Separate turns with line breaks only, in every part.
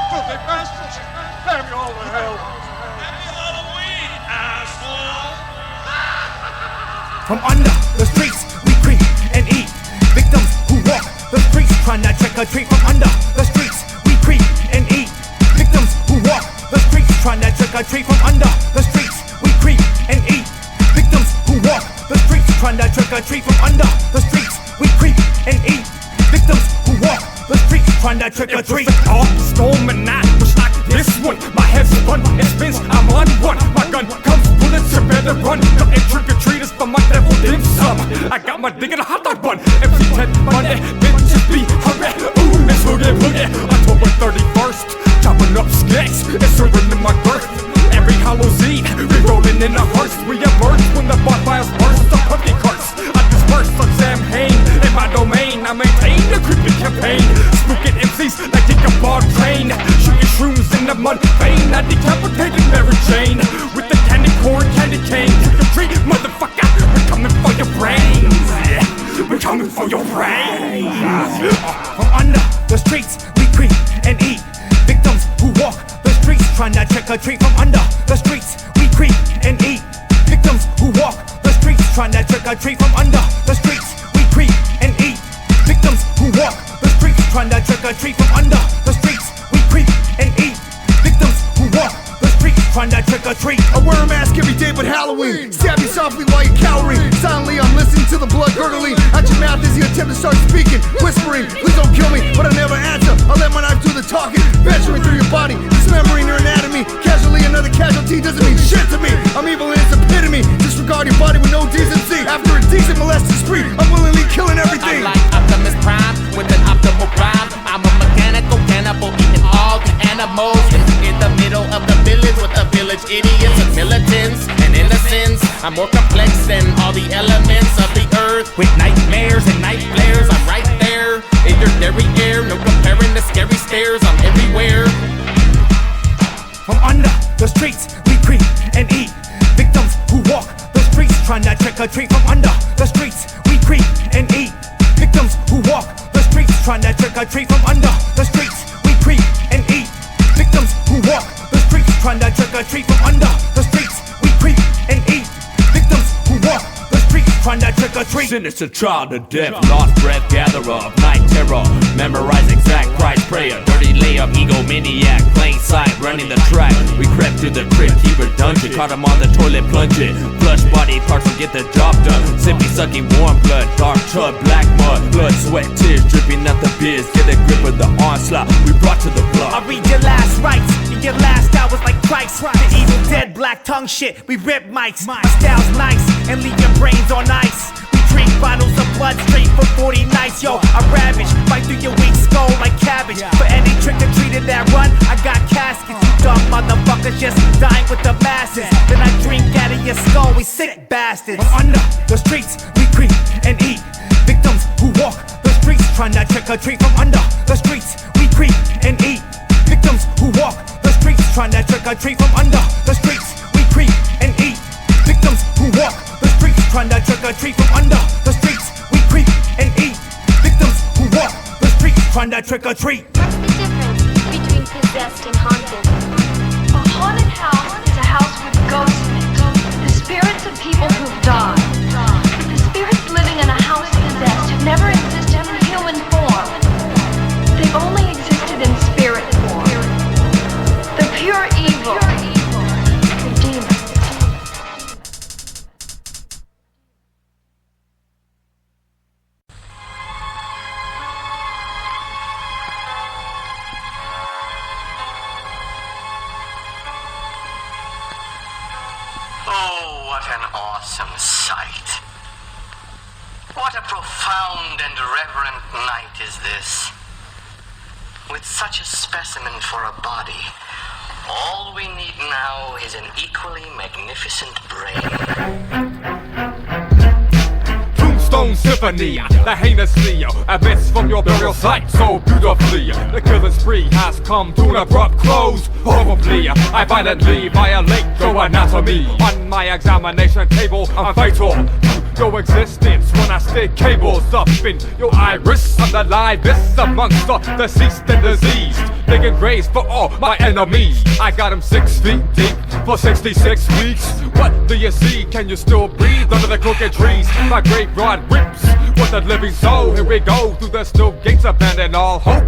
filthy bastards! Damn you all to hell!
Happy Halloween, asshole!
From under the streets, we creep and eat victims who walk the streets, trying to trick or treat. From under the streets, we creep and eat victims who walk the streets, trying to trick or treat. From under the streets, we creep and eat victims who walk the streets, trying to trick or treat. From under the streets, we creep and eat victims who walk the streets, trying to trick or treat.
All storm and night was like this one. My head's spun, it spins, I'm on one. My gun comes, bullets, you better run. Got a trick or treaters for my devil dim sum. I got my dick in a hot dog bun. MC10 Monday, bitches be hungry. Ooh, it's boogie boogie. October 31st, chopping up sketch. It's serving in my girth. Every Hallow's Eve, we rolling in a hearse. We emerge when the bonfires burst. The pumpkin carts, I disperse on Sam Hain. In my domain, I maintain a creepy campaign. Spooking MCs like Ichabod Crane. Shooting shrooms in the mud vein. I decapitated Mary Jane with the candy corn, candy cane. Trick or treat, motherfucker, we're coming for your brains. We're coming for your brains.
From under the streets, we creep and eat victims who walk the streets, trying to trick or treat. From under the streets, we creep and eat victims who walk the streets, trying to trick or treat. From under the streets, we creep and eat victims who walk the streets, trying to trick or treat. From under the streets, we creep and eat victims who walk the streets, trying to trick or treat.
I wear a mask every day but Halloween. Stab you softly while you're cowering. Silently I'm listening to the blood gurgling out your mouth as you attempt to start speaking. Whispering, please don't kill me, but I never answer. I let my knife do the talking, venturing through your body, dismembering your anatomy. Casually another casualty doesn't mean shit to me. I'm evil in its epitome. Disregard your body with no decency. After a decent molested spree, I'm willingly killing everything.
I'm like Optimus Prime with an optimal rhyme. I'm a mechanical cannibal eating all the animals. In the middle of the village with the village idiots and militants and innocents. I'm more complex than all the elements of the earth. With nightmares and night flares, I'm right there in your derriere. No comparing the scary stairs, I'm everywhere.
From under the streets, we creep and eat victims who walk the streets, trying to trick or treat. From under the streets, we creep and eat victims who walk the streets, trying to trick or treat. From under the streets, we creep and eat victims who walk the streets, trying to trick or treat. From under the streets, we creep and eat victims who walk the streets, trying to trick or treat.
Sinister child of death, lost breath gatherer of night terror. Memorize exact price prayer, dirty layup, egomaniac, plain sight, running the track. We crept through the crypt keeper dungeon, caught him on the toilet plunging. Flush body parts will get the job done. Simply sucking warm blood, dark chub, black mud, blood, sweat, tears dripping out the beers. Get a grip of the onslaught we brought to the block.
I read your last rites, in your last hours like Christ. The evil dead black tongue shit, we rip mics. My style's nice, and leave your brains on ice. We drink bottles of blood straight for 40 nights. Yo, I ravage, bite through your weak skull like cabbage. For any trick-or-treater that run, I got caskets. You dumb motherfuckers just dying with the masses. Then I drink out of your skull, we sick bastards. From under the streets, we creep and eat victims who walk the streets, trying to trick or treat. From under the streets, we creep and eat victims who walk the streets, trying to trick or treat. From under the streets, we creep and eat victims who walk the streets, trying to trick or treat. From under the streets, we creep and eat victims who walk the streets, trying to trick or treat.
What's the difference between possessed and haunted?
A haunted house is a house with ghosts in it. The spirits of people who've died. But the spirits living in a house possessed have never existed in human form. They've only existed in spirit form. The pure evil. The demons.
Oh, what an awesome sight. What a profound and reverent night is this. With such a specimen for a body, all we need now is an equally magnificent brain.
Tombstone Symphony, the heinous Leo, emits from your burial site so beautifully. The killing spree has come to an abrupt close. Horribly, I violently violate your anatomy. On my examination table, I'm fatal to your existence when I stick cables up in your iris. I'm the livest amongst the deceased and diseased. digging graves for all my enemies. I got them 6 feet deep for 66 weeks. What do you see? Can you still breathe under the crooked trees? My grave rod rips with a living soul. Here we go through the steel gates, abandon all hope.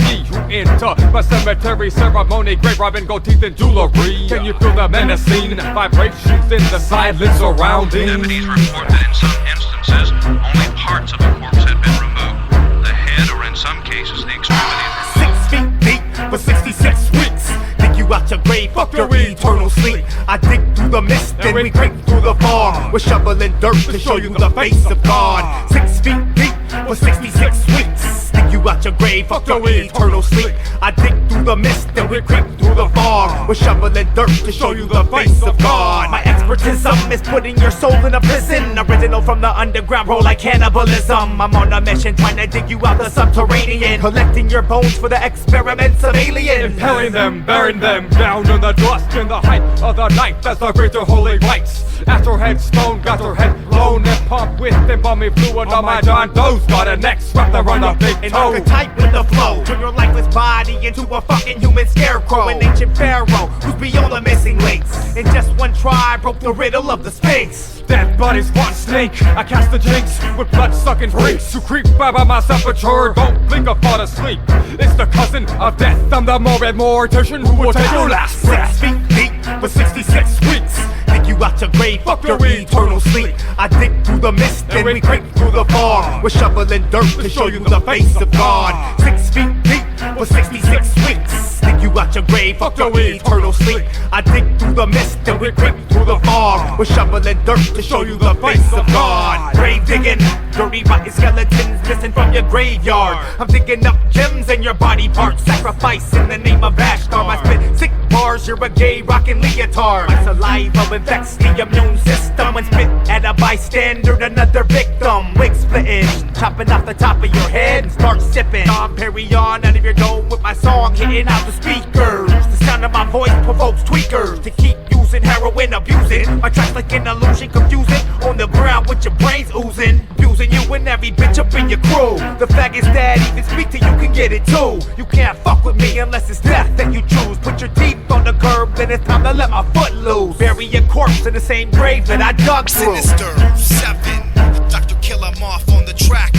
Ye who enter my cemetery ceremony, grave robbing, gold teeth and jewelry. Can you feel the menacing vibrations in the silence surrounding?
Deputies report that in some instances, only parts of a corpse had been removed. The head, or in some cases, the extremities.
6 feet deep for 66 weeks. Dig you out your grave, fuck your eternal sleep. I dig through the mist, then we creep through the fog. We're shoveling dirt to show you the face of God. 6 feet deep for 66 weeks. Dig you out your grave, fuck your eternal sleep. I dig through the mist, then we creep through the fog. We're shoveling dirt to show you the face of God. My expertism is putting your soul in a prison. Original from the underground, roll like cannibalism. I'm on a mission trying to dig you out the subterranean, collecting your bones for the experiments of aliens.
Impairing them, burying them down in the dust in the height of the night. That's the greater holy rites. After her headstone got her head blown and pumped with embalming fluid on my John Doe's. Got a neck wrapped around a big
and
toe.
archetype with the flow. Turn your lifeless body into a fucking human scarecrow. An ancient pharaoh who's beyond the missing links. In just one try, broke the riddle of the Sphinx.
Dead bodies, one snake. I cast the jinx with blood-sucking freaks who creep by my sepulture. Don't blink or fall asleep. It's the cousin of death. I'm the morbid mortician who will take your last breath.
6 feet deep for 66 weeks. Dig you out your grave, fuck your eternal sleep. I dig through the mist, then we creep through the fog. We're shoveling dirt to show you the face of God. 6 feet deep for 66 weeks. Dig you out your grave, fuck your eternal sleep. I dig through the mist, then we creep through the fog. We're shoveling dirt to show you the face of God. Grave digging, dirty rotten skeletons missing from your graveyard. I'm digging up gems in your body parts. Sacrifice in the name of Ashtar. I spit sick bars, you're a gay rockin' leotard. My saliva infects the immune system and spit at a bystander, another victim. Wig splitting, chopping off the top of your head and start sipping. Dom Perignon out of your dome with my song hitting out the speakers. The sound of my voice provokes tweakers to keep using heroin, abusing my tracks like an illusion, confusing on the ground with your brains oozing, abusing you and every bitch up in your crew. The faggots that even speak to you can get it too. You can't fuck with me unless it's death that you choose. Put your teeth on the curb, then it's time to let my foot loose. Bury your corpse in the same grave that I dug through.
Sinister 7, Dr. Kill, I'm off on the track.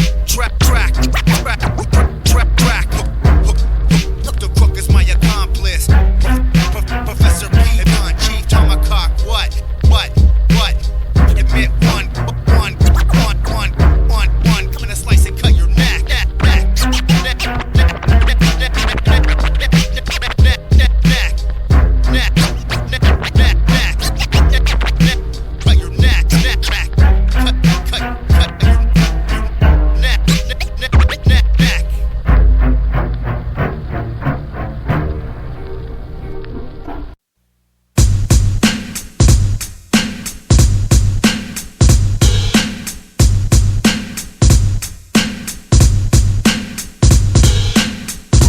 Look, the crook is my accomplice. Professor P, Chief Tomahawk, what? Admit one, coming to slice and cut your neck. Cut your neck.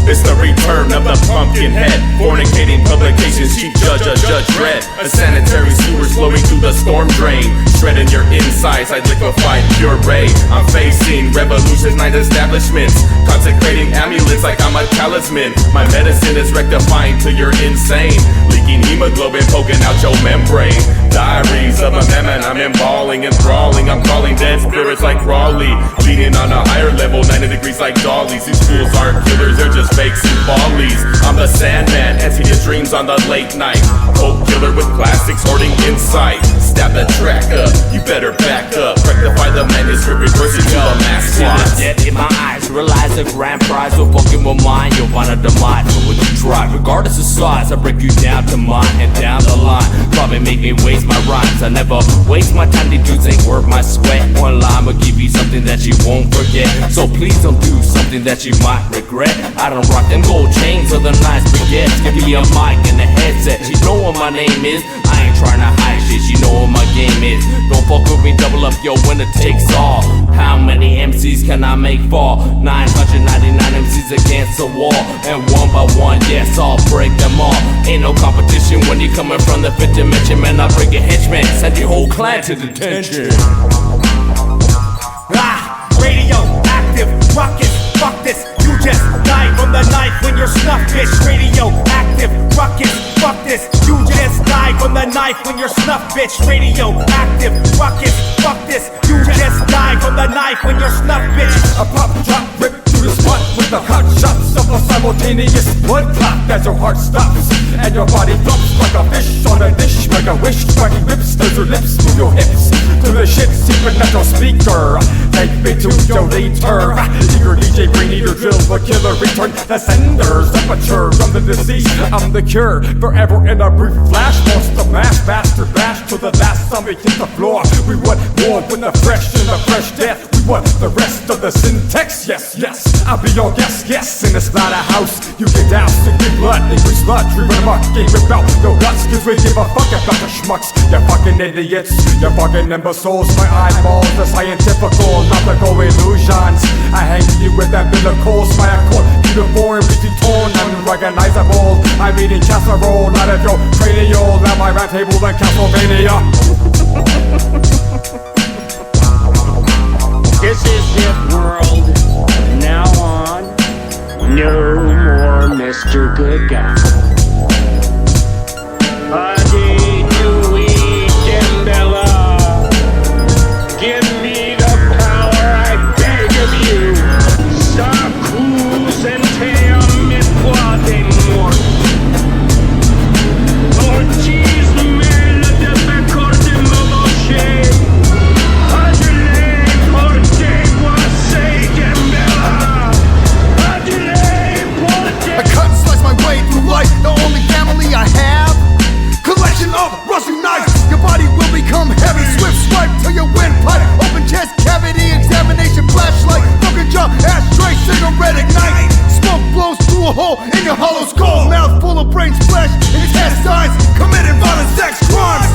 It's the return of the pumpkin head. Fornicating publications, chief judge, a judge red. A sanitary sewer flowing through the storm drain. Shredding your insides, I liquefied puree. I'm facing revolutionized establishments. Consecrating amulets like I'm a talisman. My medicine is rectifying till you're insane. Leaking hemoglobin, poking out your membrane. Diaries of a mammoth, I'm embalming and brawling. I'm calling dead spirits like Raleigh. Bleeding on a higher level, 90 degrees like dollies. These fools aren't killers, they're just fakes and follies. I'm the Sandman, answer your dreams on the late night. Cold killer with classics, hoarding insight. Stab the track up, you better back up. Rectify the manuscript, reverse it to a mass plot.
Dead in my eyes, realize the grand prize will fucking with mine. You'll find a demise for what you try. Regardless of size, I break you down to mine and down the line. Probably make me waste my rhymes. I never waste my time, these dudes ain't worth my sweat. One line will give you something that you won't forget. So please don't do something that you might regret. I don't rock them gold chains or the nice baguettes. Give me a mic and a headset. You know what my name is. I ain't trying to hide shit. You know what my game is. Don't fuck with me, double up your winner takes all. How many MCs can I make fall? 999 MCs against the wall. And one by one, yes, I'll break them all. Ain't no competition when you coming from the fifth dimension. Man, I break a henchman, send your whole clan to detention.
Radioactive Rukus, fuck this. You just died from the knife when your your snuff, bitch. Radioactive ruckus, fuck this. You just died from the knife when you're snuff, bitch. Radioactive ruckus, fuck this. You just died from the knife when you're snuff, bitch.
A pop, drop, rip through the spot with the hot shots of a simultaneous blood clot as your heart stops and your body flops like a fish on a dish. Make a wish, striking rips, stirs your lips, move your hips to the shit supernatural speaker. Take me to your leader. Eager DJ, brain eater, drill the killer, return the sender's temperature from the disease. I'm the cure, forever in a brief flash. Monster mash, bastard bash to the last zombie hit the floor. We want more when the fresh and the fresh death. We want the rest of the syntax. Yes, yes, I'll be your guest. Yes, in this house, you get down, stick your blood, increase blood, dream amok, game rip out no guts, cause we give a fuck about the schmucks. You fucking idiots, you fucking imbeciles. My eyeballs, the scientifical, optical illusions. I hang you with that umbilicals, my accord, uniform, beauty torn, unrecognizable. I'm eating casserole out of your cranial, at my round table in Castlevania.
This is it, world. Now on, no more Mr. Good Guy. Adi Dewey Dembella, give me the power, I beg of you. Sacus enteam mit quademur. Ortiz mele de becorde moloche. Adele porte guase Dembella. Adele porte.
I cut and slice my way through life, the only family I have. Collection of rusty knives. Your body will become heavy. Swift swipe till your windpipe. Open chest cavity examination. Flashlight. Broken jaw. Ashtray. Cigarette ignite. Smoke blows through a hole in your hollow skull. Mouth full of brains, flesh, intestines. Committed violent sex crimes.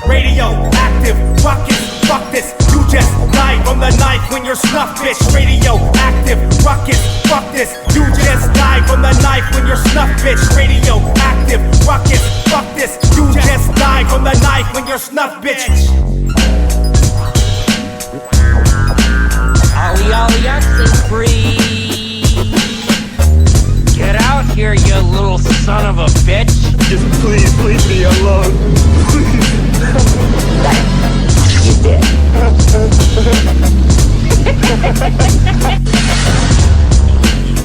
Radioactive ruckus, fuck this. You just died from the knife when you're snuff, bitch. Radioactive ruckus, fuck this. You just died from the knife when you're snuff, bitch. Radioactive ruckus, fuck this. You just died from the knife when you're snuff, bitch.
Ollie, exit free. Get out here, you little son of a bitch.
Just please leave me alone.
You did.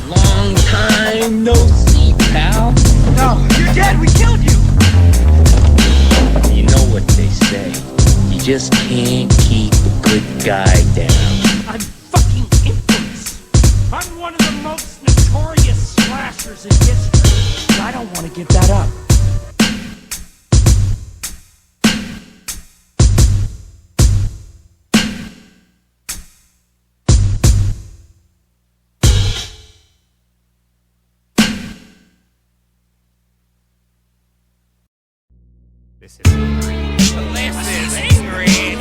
Long time no see, pal.
No, you're dead, we killed you.
You know what they say. You just can't keep a good guy down.
I'm fucking infamous. I'm one of the most notorious slashers in history. I don't want to give that up.
This is Ingrid. This is Ingrid.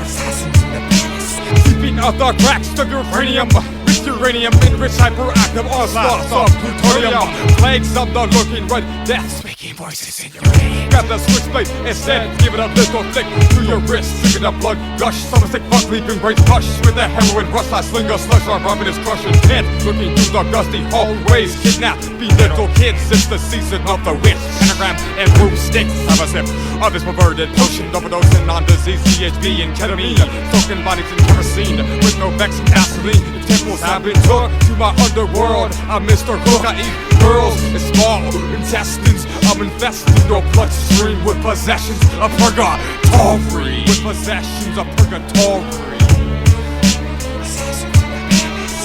Assassins in the palace. Sleeping out the cracks of uranium. Rich uranium, enriched hyperactive onslaughts of plutonium. Plagues of the lurking red death. Speaking voices in your brain. Grab the switchblade instead. Give it a little flick to your wrist. Sick of blood gush. Some sick fuck leaping brains push. With the heroin rush, I sling a slush. Our robin is crushing head. Looking through the gusty hallways. Kidnap, be little kids. It's the season of the witch. Pentagram and broomsticks. Have a sip of this perverted potion. Overdosing on disease, CHB and ketamine. Soaking bodies in kerosene with no vex gasoline. The temples have been torn to my underworld. I'm Mr. Cook. I eat girls in small intestines. I'm infested your bloodstream with possessions of purgatory. With possessions of purgatory.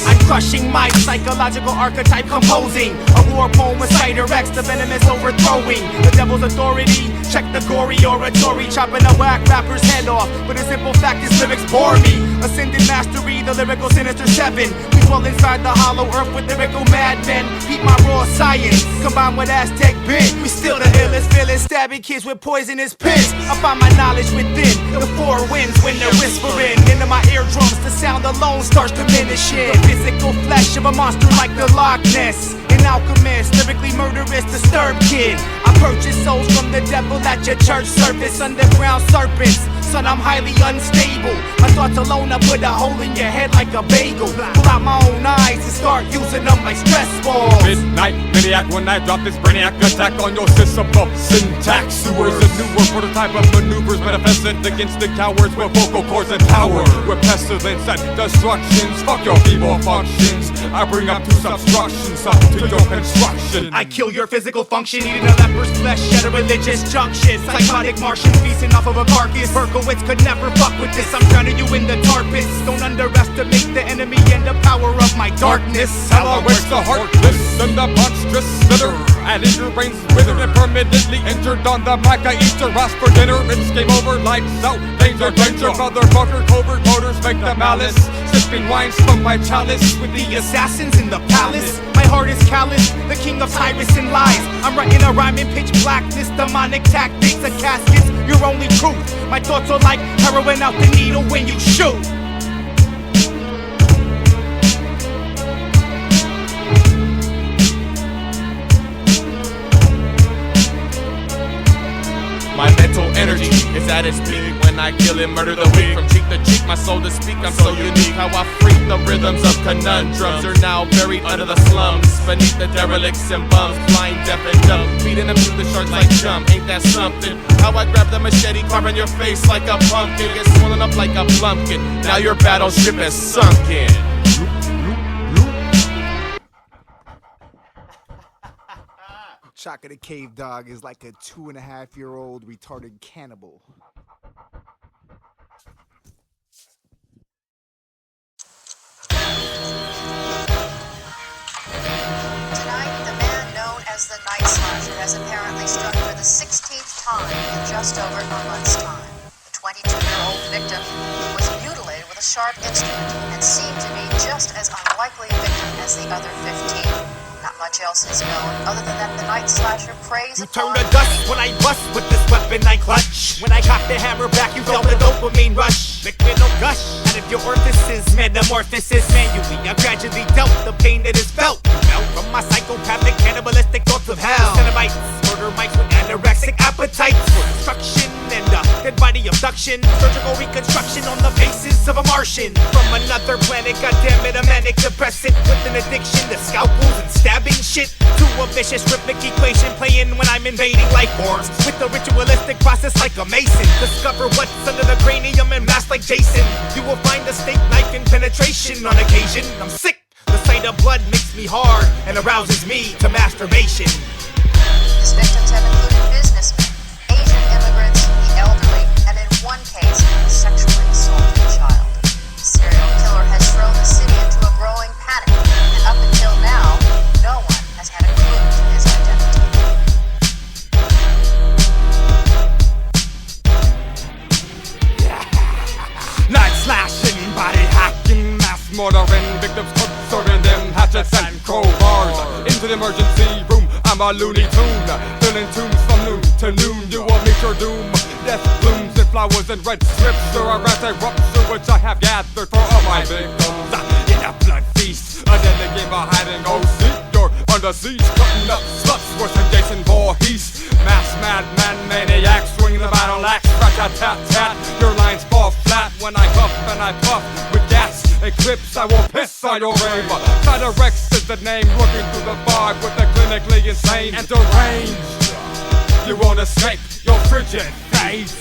I'm crushing my psychological archetype, composing a war poem with Cider X, the venomous overthrowing the devil's authority. Check the gory oratory, chopping a whack rapper's head off. But the simple fact is lyrics bore me. Ascended mastery, the lyrical sinister seven. We dwell inside the hollow earth with lyrical madmen. Beat my raw science, combined with Aztec bit. We still the illest villains, stabbing kids with poisonous pins. I find my knowledge within the four winds when they're whispering into my eardrums. The sound alone starts diminishing. The physical flesh of a monster like the Loch Ness. An alchemist, lyrically murderous, disturbed kid. I purchase souls from the devil at your church service. Underground serpents, son, I'm highly unstable. My thoughts alone, I put a hole in your head like a bagel. Pull out my own eyes and start using frozen up like stress balls.
Midnight maniac when I drop this brainiac attack on your system of syntax. Sewers, a newer prototype of maneuvers manifested against the cowards with vocal cords and power. With pestilence and destructions, fuck your feeble functions. I bring up two substructions up to your construction.
I kill your physical function, eating a leper's flesh at a religious junction. Psychotic Martian feasting off of a carcass. Berkowitz could never fuck with this. I'm drowning you in the tar pits. Don't underestimate the enemy and the power of my darkness.
How I waste the heartless and the monstrous slither. I leave your brains withered and permanently injured. On the mic I eat your ass for dinner. It's game over, lights out, danger, danger. Motherfucker, covert motors make the malice. Sipping wines from my chalice with the
assassins in the palace. My heart is callous, the king of Cyrus and lies. I'm writing a rhyme in pitch blackness. Demonic tactics and caskets, your only truth. My thoughts are like heroin out the needle when you shoot.
My mental energy is at its peak when I kill and murder the weak. From cheek to cheek, my soul to speak, I'm so unique. How I freak the rhythms of conundrums are now buried under the slums, beneath the derelicts and bums, blind, deaf and dumb, feeding them to the sharks like chum. Ain't that something? How I grab the machete, carving your face like a pumpkin, get swollen up like a plumpkin. Now your battleship has sunk in.
Chaka the Cave Dog is like a 2.5-year-old retarded cannibal.
Tonight, the man known as the Night Slasher has apparently struck for the 16th time in just over a month's time. The 22-year-old victim was mutilated with a sharp instrument and seemed to be just as unlikely a victim as the other 15. Not much else is known, other than that the Night Slasher preys upon...
You turn to dust when I bust with this weapon I clutch. When I cock the hammer back, you felt the dopamine rush. Liquid no gush out of your orifices, metamorphosis manually. I gradually dealt the pain that is felt. You melt from my psychopathic, cannibalistic thoughts of hell. Cenobites, murder mics with anorexic appetites for destruction and dead body abduction. Surgical reconstruction on the faces of a Martian from another planet. Goddamn it, a manic depressant with an addiction to scalpels and stabbing shit. To a vicious rhythmic equation playing when I'm invading life forms with a ritualistic process like a mason. Discover what's under the cranium and mask like Jason. You will find a steak knife in penetration on occasion. I'm sick. The sight of blood makes me hard and arouses me to masturbation.
His victims have included businessmen, Asian immigrants, the elderly, and in one case, a sexually assaulted child. The serial killer has thrown the city into a growing panic, and up until now, no one has had a clue to his identity.
Night slashing, body hacking, mass murdering, victims serving them hatchets and crowbars. Into the emergency room, I'm a Looney Tune, filling tunes from noon to noon. You will meet your doom. Death blooms and flowers and red strips. There are rats I rupture which I have gathered for all my victims. In a blood feast, a deadly game of hide and go seek. You're under siege, cutting up sluts worse than Jason Voorhees. Mass madman maniac, swinging the battle axe. Rat-tat-tat-tat, your lines fall flat when I huff and I puff with gas. Eclipse, I will piss on your rave. Catacombs is the name, looking through the fog with the clinically insane and deranged. You won't escape your frigid face.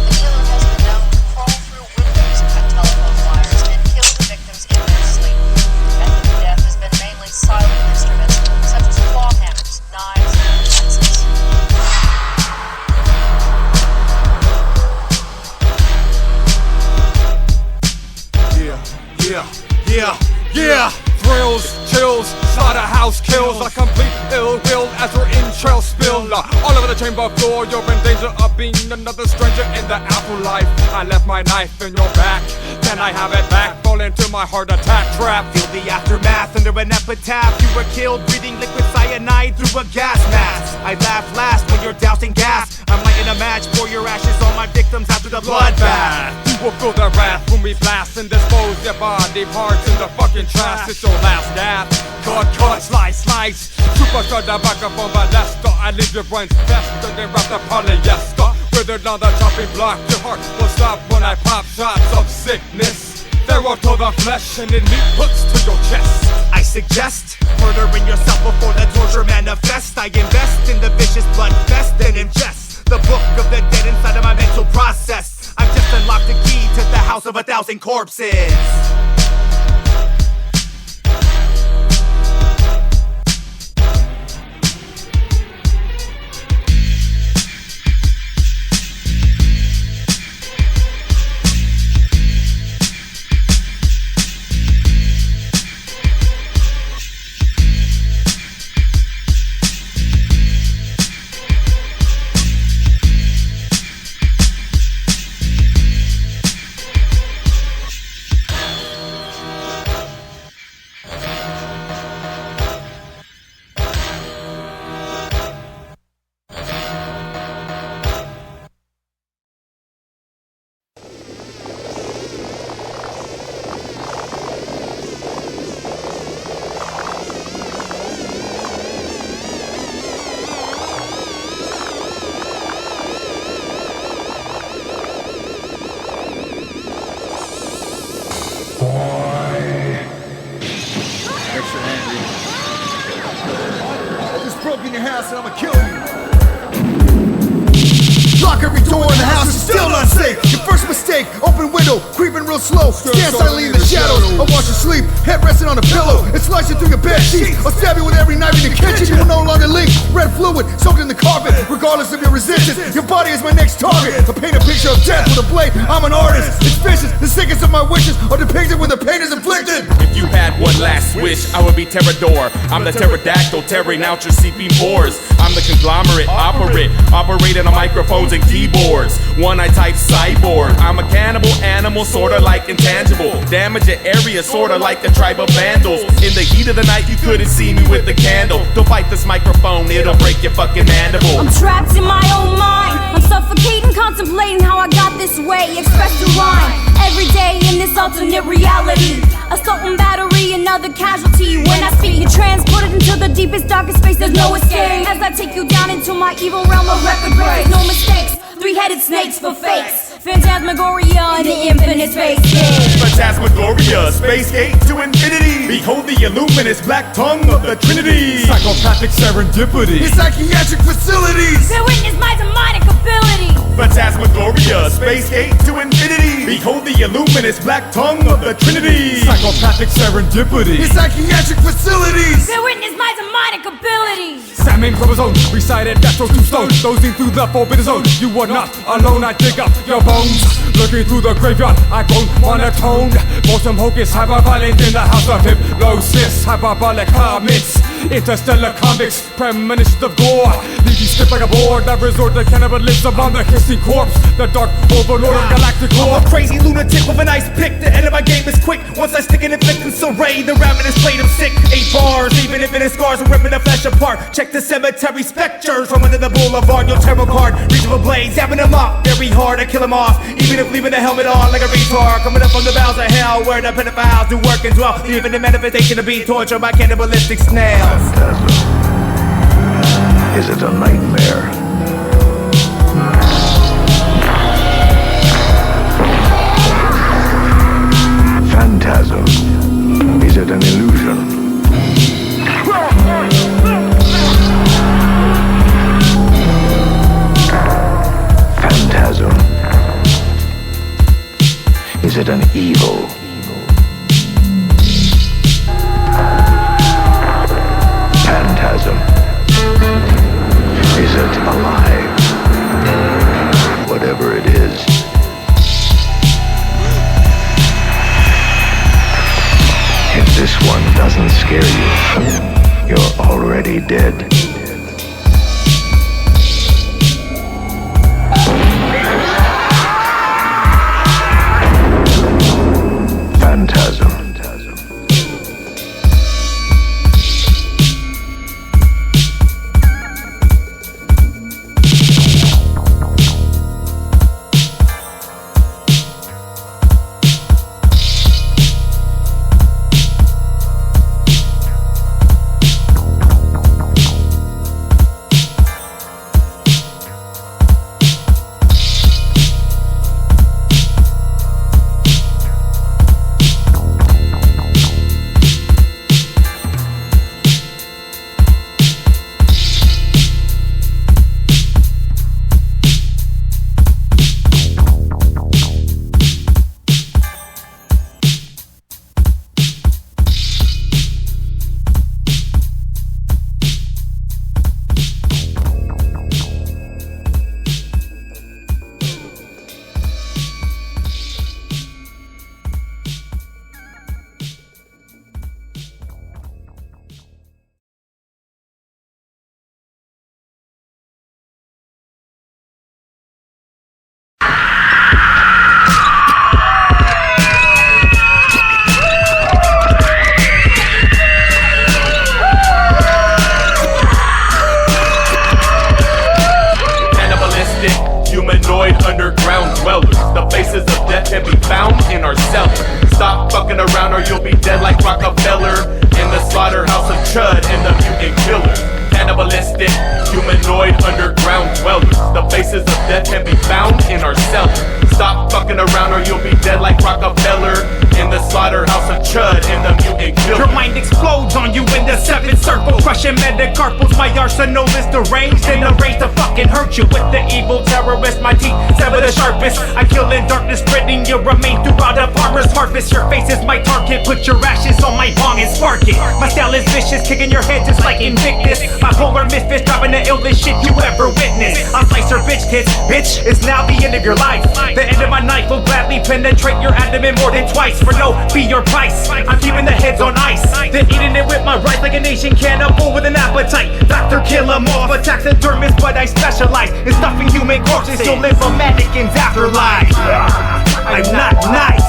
The killer has been known to crawl through windows, cut telephone wires, and kill the victims in their sleep. The method of death has been mainly silent instruments, such as claw hammers, knives, and pencils.
Yeah. Thrills, chills, slaughterhouse kills. A complete ill will as her entrails spill all over the chamber floor. You're in danger of being another stranger in the afterlife. I left my knife in your back. Can I have it back? Fall into my heart attack trap.
Feel the aftermath under an epitaph. You were killed breathing liquid cyanide through a gas mask. I laugh last when you're dousing gas. I'm lighting a match for your ashes on my victims after the bloodbath.
You will feel the wrath when we blast and dispose your body parts in the fucking trash. It's your last gasp. Cut, slice. Superstar the microphone molester. I leave your brains festered and wrapped in polyester. Withered on the chopping block. Your heart will stop when I pop shots of sickness. They're all to the flesh and in meat hooks to your chest.
I suggest murdering yourself before the torture manifests. I invest in the vicious blood fest and ingest the book of the dead inside of my mental process. I've just unlocked the key to the house of 1,000 corpses.
In your house and I'ma kill you. Lock every door in the house, it's still not safe. Your first mistake, open window, creeping real slow. Stand silently in the shadows, I'll watch you sleep. Head resting on a pillow, it's slicing through your bed sheets. I'll stab you with every knife in the kitchen. You will no longer leak. Red fluid soaked in the carpet. Regardless of your resistance, your body is my next target. I paint a picture of death with a blade. I'm an artist. It's vicious. The sickest of my wishes are depicted when the pain is inflicted.
If you had one last wish, I would be Terrador. I'm the pterodactyl tearing out your seeping pores. I'm the conglomerate operating on microphones and keyboards. One-eye type cyborg. I'm a cannibal animal, sorta like intangible. Damage your area, sorta like a tribe of vandals. In the heat of the night, you couldn't see me with the candle. Don't fight this microphone, it'll break your fucking mandible.
I'm trapped in my own mind. I'm suffocating, contemplating how I got this way. Express the rhyme every day in this alternate reality. Assault and battery, another casualty. When I speak, you're transported into the deepest, darkest space. There's no escape as I take you down into my evil realm of record breaks. No mistakes, three-headed snakes for fakes. Phantasmagoria in the infinite space gate.
Phantasmagoria, space gate to infinity. Behold the illuminous black tongue of the Trinity.
Psychopathic serendipity.
In psychiatric facilities.
Bear witness my demonic ability.
Phantasmagoria, space gate to infinity. Behold the illuminous black tongue of the Trinity.
Psychopathic serendipity.
In psychiatric facilities.
Bear witness my demonic ability.
Salmon chromosome, recited natural tombstone. Dozing through the forbidden zone. You are not alone, I dig up your bones. Looking through the graveyard, I grown monotone. Bosom hocus, hyperviolent in the house of hypnosis. Hyperbolic comments, interstellar comics, premonitions of gore. Leave you stiff like a board, I resort to cannibalism on the hissing corpse. The dark overlord of galactic lore.
I'm a crazy lunatic with an ice pick. The end of my game is quick. Once I stick an inflicting serray, the ravenous blade of sick. 8 bars, even if it is scars, are ripping the flesh apart. Check the cemetery specters from under the boulevard. You'll tear apart, reachable blades, zapping them up very hard. I kill them off, even if leaving the helmet on like a retard. Coming up from the bowels of hell, where the pedophiles do work and dwell. Leaving the manifestation of being tortured by cannibalistic snails.
Is it a nightmare? Phantasm. Is it an illusion? Phantasm. Is it an evil? Phantasm. Is it alive? Whatever it is. If this one doesn't scare you, you're already dead. Phantasm.
fucking around or you'll be dead like Rockefeller in the slaughterhouse of C.H.U.D.Z and the mutant killer. Cannibalistic, humanoid, underground dwellers. The faces of death can be found in our cellar. Stop fucking around or you'll be dead like Rockefeller in the slaughterhouse of C.H.U.D.Z and the mutant killer.
Your mind explodes on you in the seventh circle, crushing metacarpals. My arsenal is deranged and arranged to fucking hurt you with the evil terrorist. My teeth sever the sharpest. I kill in darkness, spreading your remain throughout a farmer's harvest. Your face is my target. Put your ashes on my bong and spark it. My style is vicious, kicking your head just like Invictus. Bipolar misfits, dropping the illest shit you ever witnessed. I'll slice your bitch tits, bitch. It's now the end of your life. The end of my knife will gladly penetrate your abdomen more than twice. For no fee your price, I'm keeping the heads on ice, then eating it with my rice like a nation cannibal with an appetite. Dr. Kill 'em off, a taxidermist, but I specialize in stuffing human corpses. You'll live a mannequin's afterlife. I'm not nice.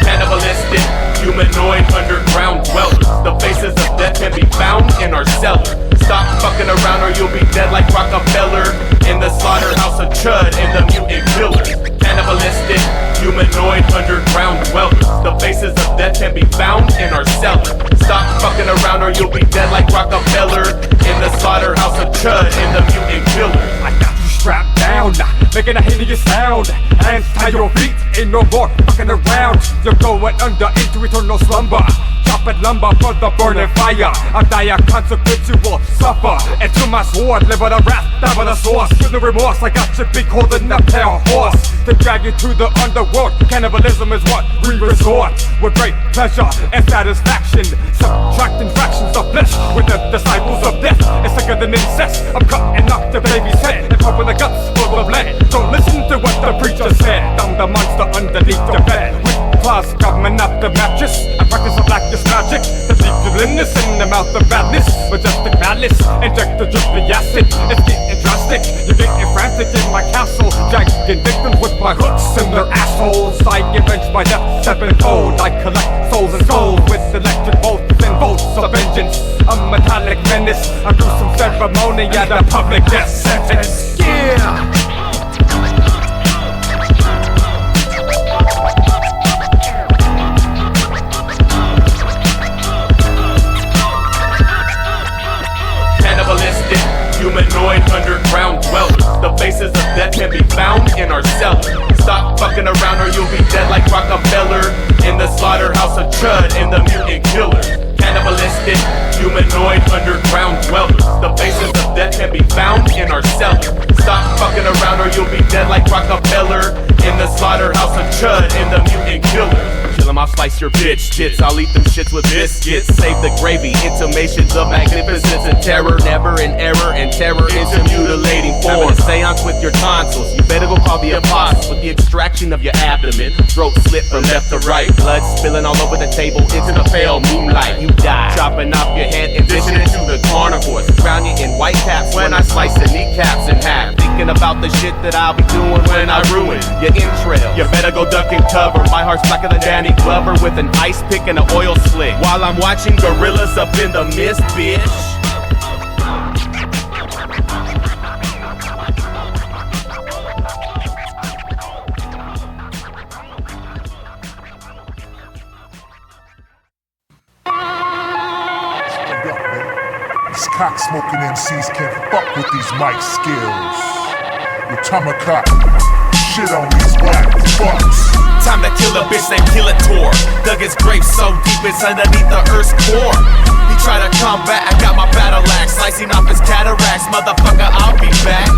Cannibalistic, humanoid, underground dwellers. The faces of death can be found in our cellar. Stop fucking around or you'll be dead like Rockefeller in the slaughterhouse of C.H.U.D.Z and the mutant killer. Cannibalistic, humanoid, underground dwellers. The faces of death can be found in our cellar. Stop fucking around or you'll be dead like Rockefeller in the slaughterhouse of C.H.U.D.Z and the mutant killer.
I got you strapped down, making a hideous sound. Hands tie your feet, ain't no more fucking around. You're going under into eternal slumber. Chopping lumber for the burning fire. A dire consequence you will suffer. And to my sword, live with a wrath, die with a source. With no remorse, I got your big holding a pale horse to drag you to the underworld. Cannibalism is what we resort with great pleasure and satisfaction. Subtracting fractions of flesh with the disciples of death. It's sicker than incest. I'm cutting off the baby's head and pumping the guts full of lead. Don't listen to what the preacher said. I'm the monster underneath the bed. Claws coming up the mattress. I practice a blackness magic to leave you limbless in the mouth of madness. Majestic madness, inject the drippy acid. It's getting drastic, you're getting frantic in my castle. Dragging victims with my hooks in their assholes. I avenge my death sevenfold. I collect souls and souls with electric bolts and bolts of vengeance. A metallic menace, a gruesome ceremony at a public death sentence. Yeah!
Cannibalistic, humanoid, underground dwellers. The faces of death can be found in our cellar. Stop fucking around or you'll be dead like Rockefeller in the slaughterhouse of C.H.U.D.Z and the mutant killer. Cannibalistic, humanoid, underground dwellers. The faces of death can be found in our cellar. Stop fucking around or you'll be dead like Rockefeller in the slaughterhouse of C.H.U.D.Z and the mutant killer. Kill 'em, I'll slice your bitch tits. I'll eat them shits with biscuits. Save the gravy, intimations of magnificence and terror. Never in error and terror into mutilating form. Having a seance with your tonsils. You better go call the apostles with the extraction of your abdomen. Throat slit from left to right. Blood spilling all over the table into the pale moonlight. You die. Chopping off your head and dishing it to the carnivores. Drown you in white caps when I slice the kneecaps in half. Thinking about the shit that I'll be doing when I ruin your entrails. You better go duck and cover. My heart's blacker than Danny Glover with an ice pick and an oil slick. While I'm watching gorillas up in the mist, bitch.
These cock-smoking MCs can't fuck with these mic skills. Your tomahawk, shit on these whack fucks.
Time to kill a bitch named Killator. Dug his grave so deep it's underneath the earth's core. He tried to come back, I got my battle axe, slicing off his cataracts. Motherfucker, I'll be back.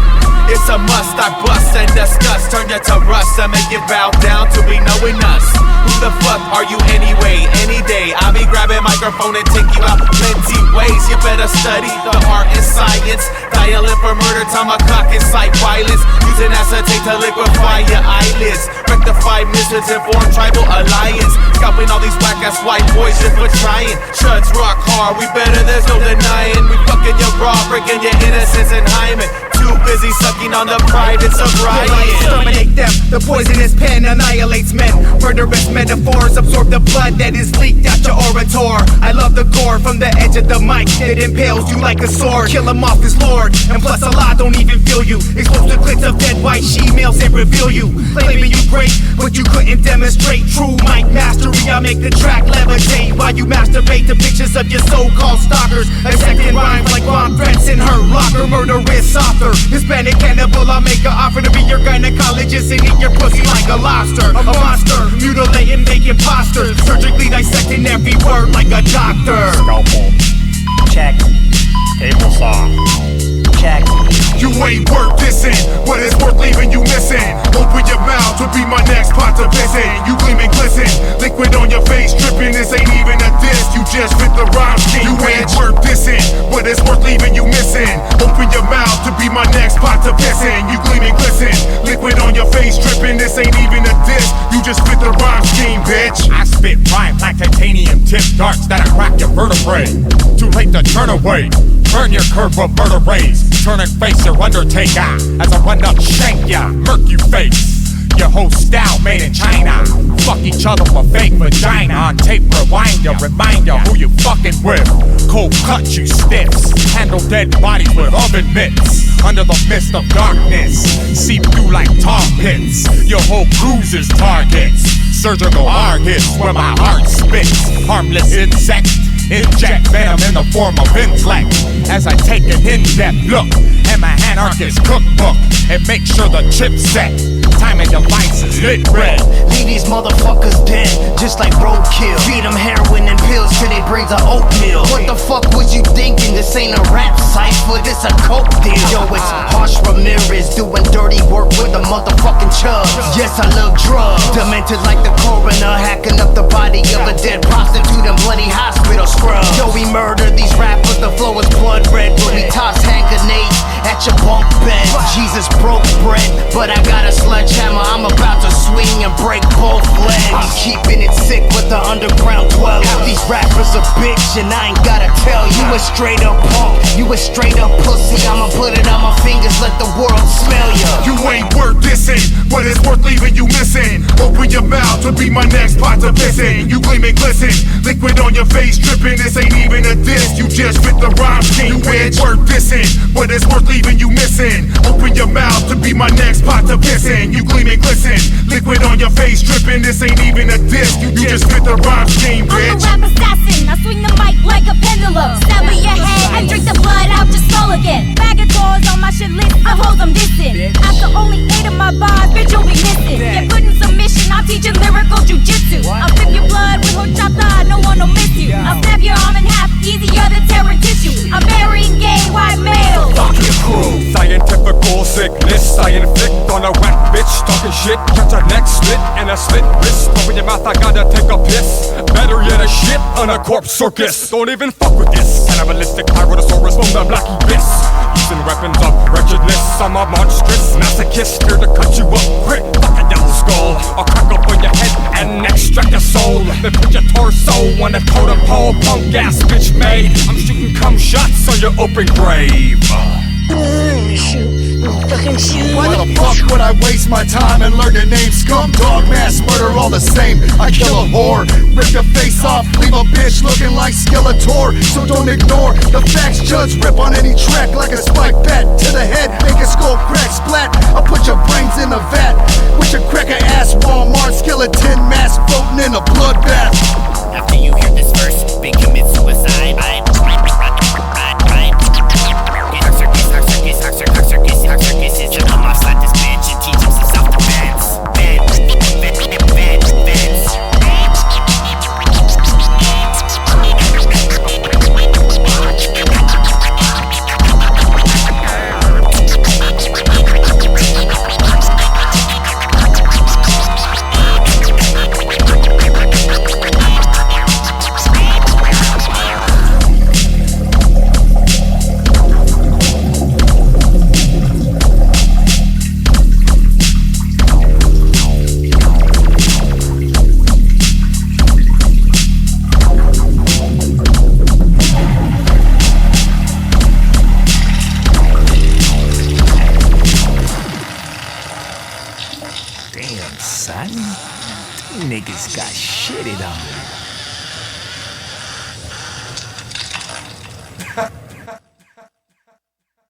It's a must, I bust and disgust. Turn you to rust and make you bow down to be knowing us. Who the fuck are you anyway? Any day I'll be grabbing microphone and take you out plenty ways. You better study the art and science. Dialing for murder, tomahawk incite violence. Using acetate to liquefy your eyelids. Rectify missions and form tribal alliance. Scalping all these whack ass white boys just for trying. C.H.U.D.Z rock hard, we better, there's no denying. We fucking your raw, breaking your innocence and hymen. Too busy sucking on the pride, it's a riot.
Exterminate them, The poisonous pen annihilates men. Murderous metaphors absorb the blood that is leaked out your orator. I love the gore from the edge of the mic. It impales you like a sword. Kill him off his lord. And plus a lie don't even feel you. Expose the clips of dead white she-males and reveal you. Claiming you great, but you couldn't demonstrate true mic mastery. I make the track levitate while you masturbate to pictures of your so-called stalkers. Attacking rhymes like bomb threats in her locker. Murderous author, Hispanic cannibal. I'll make an offer to be your gynecologist and eat your pussy like a lobster. A monster, mutilating, making imposters. Surgically dissecting every word like a doctor.
Scalpel. Check. Table saw. Check.
You ain't worth dissing, but it's worth leaving you missing. Open your mouth to be my next pot to visit. You gleam and glisten, liquid on your face dripping. This ain't even a diss, you just fit the rhyme scheme. You ain't worth dissing, but it's worth leaving you missing. Open your mouth to be my next pot to pissing. You gleam and glisten, liquid on your face dripping. This ain't even a diss, you just fit the rhyme scheme, bitch.
I spit rhyme like titanium tipped darts that'll crack your vertebrae. Too late to turn away. Burn your curve with murder rays. Turn and face your undertaker as I run up, shank ya, murk you face. Your whole style made in China. Fuck each other for fake vagina. On tape rewind ya, remind ya who you fucking with. Cold cut you stiffs. Handle dead bodies with oven mitts. Under the mist of darkness, seep through like tar pits. Your whole cruise is targets. Surgical hard hits where my heart spits. Harmless insect. Inject venom in the form of intellect as I take an in-depth look at my anarchist cookbook and make sure the chip's set. Timing devices lit red.
Leave these motherfuckers dead, just like roadkill. Feed them heroin and pills till they bring the oatmeal. What the fuck was you thinking? This ain't a rap cipher, this a coke deal. Yo, it's harsh Ramirez doing dirty work with the motherfucking C.H.U.D.Z. Yes, I love drugs. Demented like the coroner, hacking up the body of a dead prostitute in bloody hospital scrub. Yo, we murder these rappers, the flow is blood red. When we toss hand grenades at your bunk bed. Jesus broke bread, but I got a sledgehammer. I'm about to swing and break both legs. I'm keeping it sick with the underground dwellers. These rappers a bitch and I ain't gotta tell you. You a straight up punk, you a straight up pussy. I'ma put it on my fingers, let the world smell ya.
You ain't worth dissing, but it's worth leaving you missing. Open your mouth to be my next pot to pissing. You gleam and glisten, liquid on your face dripping. This ain't even a diss, you just fit the rhyme scheme. You ain't worth dissing, but it's worth leaving you missing. Open your mouth to be my next pot to pissing. You gleam and glisten, liquid on your face dripping. This ain't even a diss, you just fit the rhyme scheme, bitch.
I'm a rap assassin, I swing the mic like a pendulum. Stab at your head and drink the blood out your skull again. Bag of doors on my shit list, I hold them distant. After only 8 of my bars, bitch, you'll be missing. Get put in submission, I'm teaching lyrical jujitsu. I'll rip your blood with horchata, no one will miss you. I'll snap your arm in half, easier than tearing tissue. I'm burying gay white males.
Fuck your crew. Scientifical sickness I inflict on a wet bitch talking shit. Catch a neck slit and a slit wrist. Open your mouth, I gotta take a piss. Better yet a shit on a corpse circus. Don't even fuck with this. Cannibalistic Tyrannosaurus from the black abyss. Using weapons of wretchedness. I'm a monstrous masochist here to cut you up quick. Fuck a yellow skull. I'll crack open your head and extract your soul. Then put your torso on a totem pole. Punk ass bitch made. I'm shooting cum shots on your open grave.
Why the fuck would I waste my time and learn your name? Scum, dog, mass murder, all the same. I kill a whore, rip your face off, leave a bitch looking like Killator. So don't ignore the facts, judge, rip on any track like a spike bat to the head, make a skull crack, splat. I'll put your brains in a vat with your cracker ass Walmart skeleton mask floating in a bloodbath.
After you hear this verse, big commit suicide. Circus is your mom, slap this bitch and teach him some self-defense.
son. Niggas got shitted on.